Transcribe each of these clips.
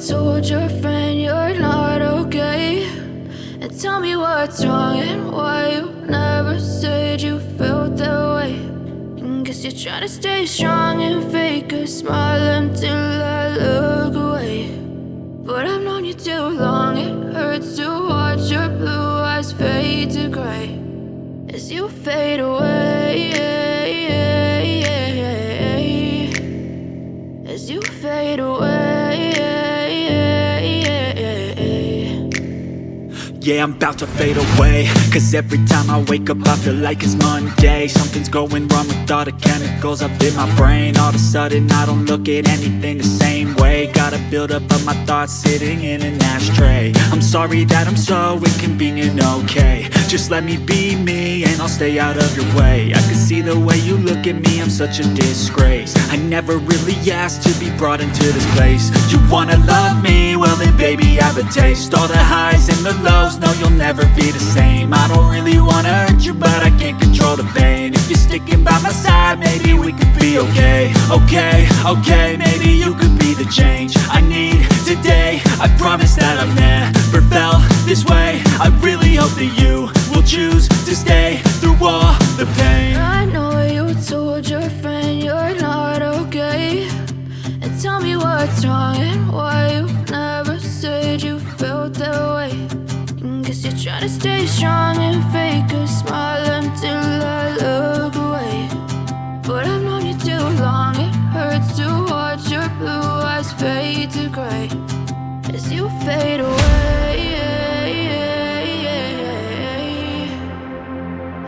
told your friend you're not okay, and tell me what's wrong and why you never said you felt that way. And guess you're trying to stay strong and fake a smile until I look away. But I've known you too long, it hurts to watch your blue eyes fade to gray as you fade away, as you fade away. Yeah, I'm about to fade away, cause every time I wake up I feel like it's Monday. Something's going wrong with all the chemicals up in my brain. All of a sudden I don't look at anything the same way. Got a buildup of my thoughts sitting in an ashtray. I'm sorry that I'm so inconvenient, okay. Just let me be me and I'll stay out of your way. I can see the way you look at me, I'm such a disgrace. I never really asked to be brought into this place. You wanna love me? Well then baby, have a taste. All the highs and the lows, no, you'll never be the same. I don't really wanna hurt you, but I can't control the pain. If you're sticking by my side, maybe we could be okay. Okay, maybe you could be the change I need today. I promise that I've never felt this way. I really hope that you will choose to stay through all the pain. I know you told your friend you're not okay, and tell me what's wrong and why you never said you felt that way. Guess you're trying to stay strong and fake a smile until I look away. But I've known you too long, it hurts to watch your blue eyes fade to gray as you fade away,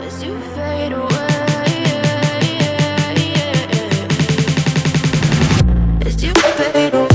as you fade away, as you fade away.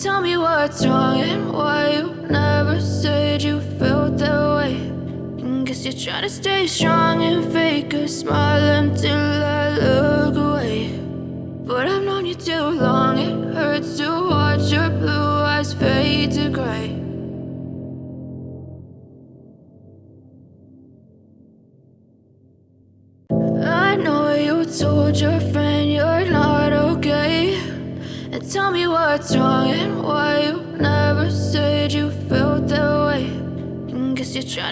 Tell me what's wrong and why you never said you felt that way. And guess you're trying to stay strong and fake a smile until I look away. But I've known you too long, it hurts to watch your blue eyes fade to gray. I know you told your friend you're not okay, and tell me what's wrong and why you never said you felt that way. And guess you're trying